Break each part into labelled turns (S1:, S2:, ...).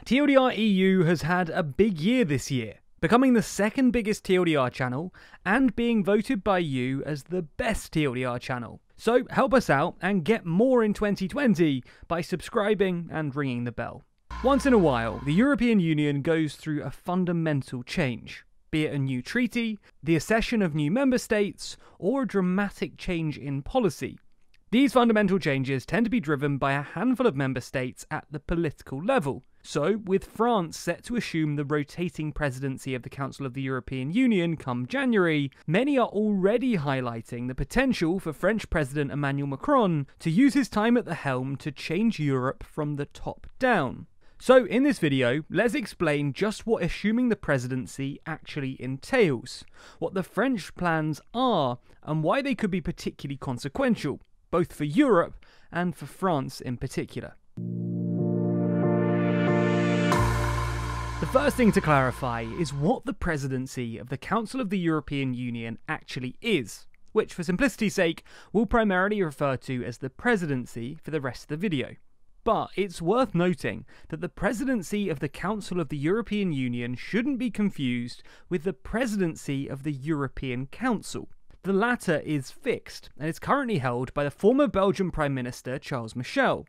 S1: TLDR EU has had a big year this year, becoming the second biggest TLDR channel and being voted by you as the best TLDR channel. So help us out and get more in 2020 by subscribing and ringing the bell. Once in a while, the European Union goes through a fundamental change, be it a new treaty, the accession of new member states, or a dramatic change in policy. These fundamental changes tend to be driven by a handful of member states at the political level. So, with France set to assume the rotating presidency of the Council of the European Union come January, many are already highlighting the potential for French President Emmanuel Macron to use his time at the helm to change Europe from the top down. So, in this video, let's explain just what assuming the presidency actually entails, what the French plans are, and why they could be particularly consequential, both for Europe and for France in particular. The first thing to clarify is what the presidency of the Council of the European Union actually is, which for simplicity's sake we'll primarily refer to as the presidency for the rest of the video. But it's worth noting that the presidency of the Council of the European Union shouldn't be confused with the presidency of the European Council. The latter is fixed and is currently held by the former Belgian Prime Minister Charles Michel.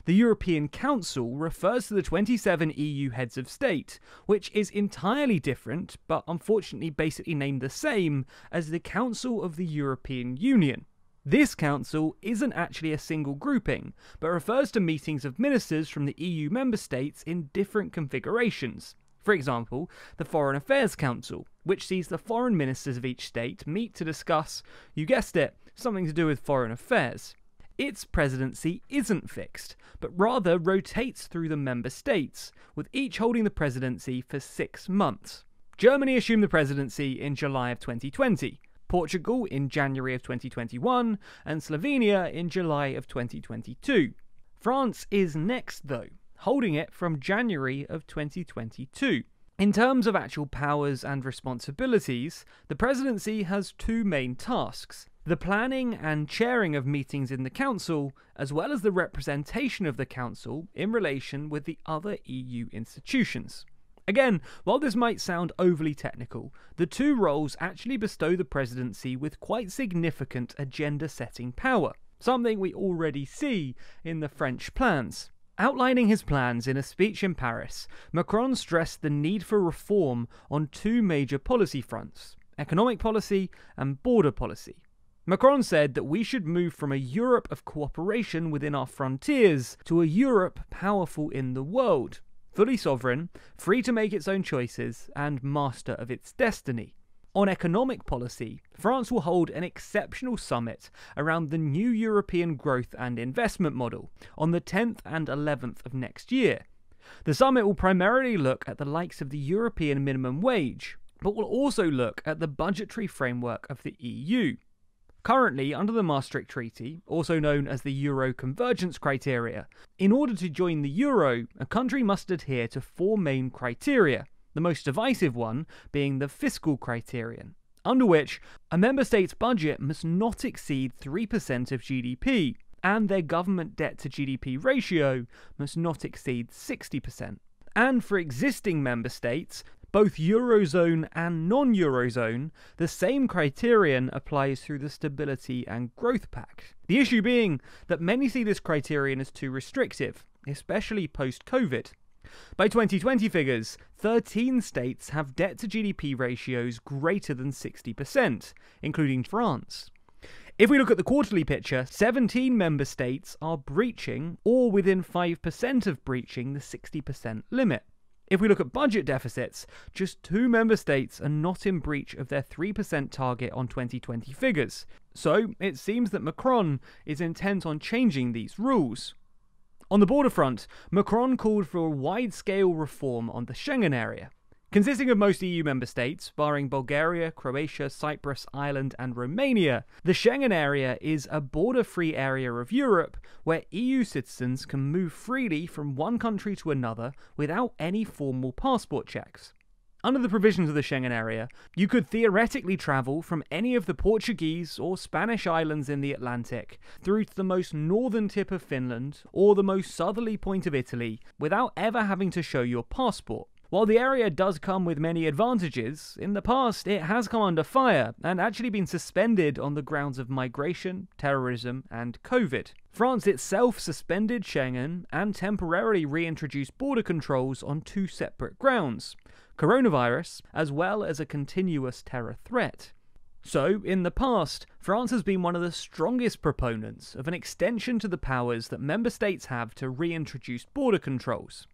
S1: The European Council refers to the 27 EU heads of state, which is entirely different, but unfortunately basically named the same, as the Council of the European Union. This council isn't actually a single grouping, but refers to meetings of ministers from the EU member states in different configurations. For example, the Foreign Affairs Council, which sees the foreign ministers of each state meet to discuss, you guessed it, something to do with foreign affairs. Its presidency isn't fixed, but rather rotates through the member states, with each holding the presidency for 6 months. Germany assumed the presidency in July of 2020, Portugal in January of 2021, and Slovenia in July of 2022. France is next though, holding it from January of 2022. In terms of actual powers and responsibilities, the presidency has 2 main tasks: the planning and chairing of meetings in the Council, as well as the representation of the Council in relation with the other EU institutions. Again, while this might sound overly technical, the 2 roles actually bestow the presidency with quite significant agenda-setting power, something we already see in the French plans. Outlining his plans in a speech in Paris, Macron stressed the need for reform on 2 major policy fronts: economic policy and border policy. Macron said that we should move from a Europe of cooperation within our frontiers to a Europe powerful in the world, fully sovereign, free to make its own choices, and master of its destiny. On economic policy, France will hold an exceptional summit around the new European growth and investment model on the 10th and 11th of next year. The summit will primarily look at the likes of the European minimum wage, but will also look at the budgetary framework of the EU. Currently, under the Maastricht Treaty, also known as the Euro Convergence Criteria, in order to join the Euro, a country must adhere to 4 main criteria, the most divisive one being the fiscal criterion, under which a member state's budget must not exceed 3% of GDP, and their government debt to GDP ratio must not exceed 60%. And for existing member states, both Eurozone and non-Eurozone, the same criterion applies through the Stability and Growth Pact. The issue being that many see this criterion as too restrictive, especially post-COVID. By 2020 figures, 13 states have debt to GDP ratios greater than 60%, including France. If we look at the quarterly picture, 17 member states are breaching or within 5% of breaching the 60% limit. If we look at budget deficits, just 2 member states are not in breach of their 3% target on 2020 figures. So it seems that Macron is intent on changing these rules. On the border front, Macron called for a wide-scale reform on the Schengen area. Consisting of most EU member states, barring Bulgaria, Croatia, Cyprus, Ireland and Romania, the Schengen area is a border-free area of Europe where EU citizens can move freely from one country to another without any formal passport checks. Under the provisions of the Schengen area, you could theoretically travel from any of the Portuguese or Spanish islands in the Atlantic through to the most northern tip of Finland or the most southerly point of Italy without ever having to show your passport. While the area does come with many advantages, in the past it has come under fire and actually been suspended on the grounds of migration, terrorism and COVID. France itself suspended Schengen and temporarily reintroduced border controls on two separate grounds: coronavirus as well as a continuous terror threat. So, in the past, France has been one of the strongest proponents of an extension to the powers that member states have to reintroduce border controls.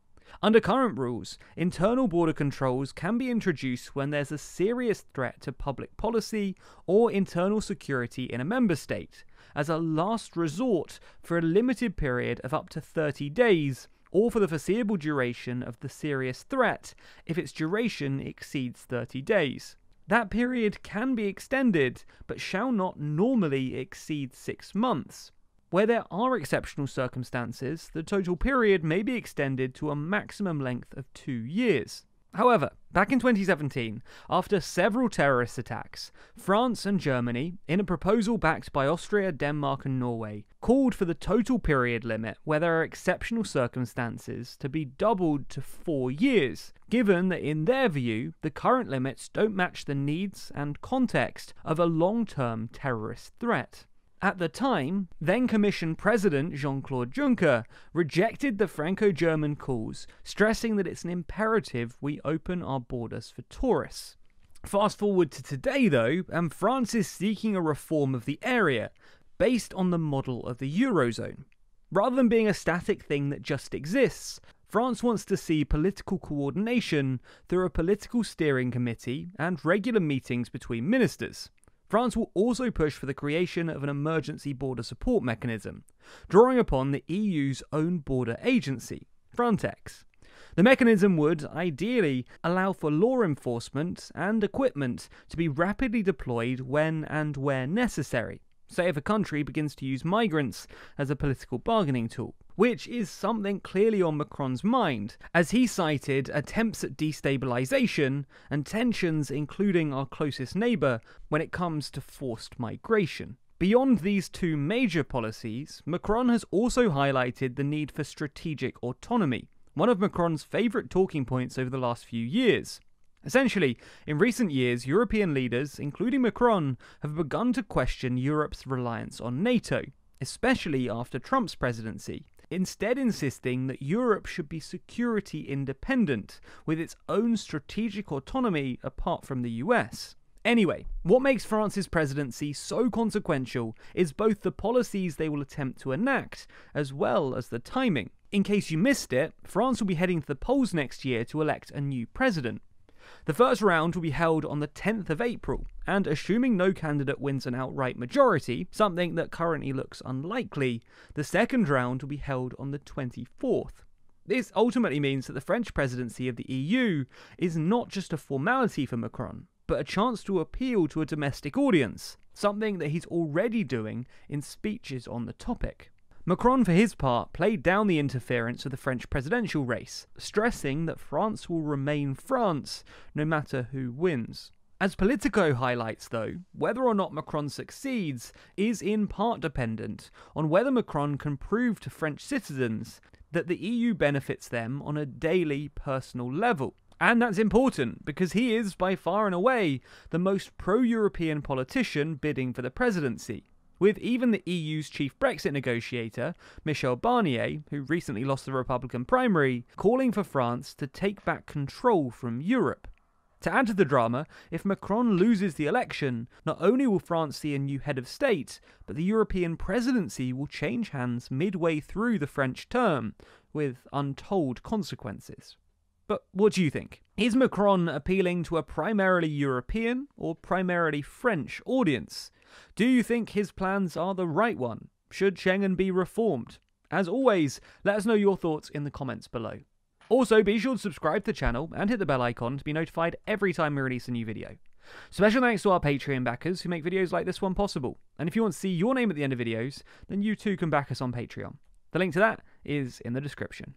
S1: Under current rules, internal border controls can be introduced when there's a serious threat to public policy or internal security in a member state, as a last resort for a limited period of up to 30 days, or for the foreseeable duration of the serious threat if its duration exceeds 30 days. That period can be extended, but shall not normally exceed 6 months. Where there are exceptional circumstances, the total period may be extended to a maximum length of 2 years. However, back in 2017, after several terrorist attacks, France and Germany, in a proposal backed by Austria, Denmark and Norway, called for the total period limit where there are exceptional circumstances to be doubled to 4 years, given that in their view, the current limits don't match the needs and context of a long-term terrorist threat. At the time, then-Commission President Jean-Claude Juncker rejected the Franco-German calls, stressing that it's an imperative we open our borders for tourists. Fast forward to today though, and France is seeking a reform of the area, based on the model of the Eurozone. Rather than being a static thing that just exists, France wants to see political coordination through a political steering committee and regular meetings between ministers. France will also push for the creation of an emergency border support mechanism, drawing upon the EU's own border agency, Frontex. The mechanism would, ideally, allow for law enforcement and equipment to be rapidly deployed when and where necessary, say if a country begins to use migrants as a political bargaining tool, which is something clearly on Macron's mind, as he cited attempts at destabilisation and tensions including our closest neighbour when it comes to forced migration. Beyond these two major policies, Macron has also highlighted the need for strategic autonomy, one of Macron's favourite talking points over the last few years. Essentially, in recent years, European leaders, including Macron, have begun to question Europe's reliance on NATO, especially after Trump's presidency, instead insisting that Europe should be security independent, with its own strategic autonomy apart from the US. Anyway, what makes France's presidency so consequential is both the policies they will attempt to enact, as well as the timing. In case you missed it, France will be heading to the polls next year to elect a new president. The first round will be held on the 10th of April, and assuming no candidate wins an outright majority, something that currently looks unlikely, the second round will be held on the 24th. This ultimately means that the French presidency of the EU is not just a formality for Macron, but a chance to appeal to a domestic audience, something that he's already doing in speeches on the topic. Macron, for his part, played down the interference of the French presidential race, stressing that France will remain France, no matter who wins. As Politico highlights though, whether or not Macron succeeds is in part dependent on whether Macron can prove to French citizens that the EU benefits them on a daily personal level. And that's important, because he is, by far and away, the most pro-European politician bidding for the presidency, with even the EU's chief Brexit negotiator, Michel Barnier, who recently lost the Republican primary, calling for France to take back control from Europe. To add to the drama, if Macron loses the election, not only will France see a new head of state, but the European presidency will change hands midway through the French term, with untold consequences. But what do you think? Is Macron appealing to a primarily European or primarily French audience? Do you think his plans are the right one? Should Schengen be reformed? As always, let us know your thoughts in the comments below. Also, be sure to subscribe to the channel and hit the bell icon to be notified every time we release a new video. Special thanks to our Patreon backers who make videos like this one possible. And if you want to see your name at the end of videos, then you too can back us on Patreon. The link to that is in the description.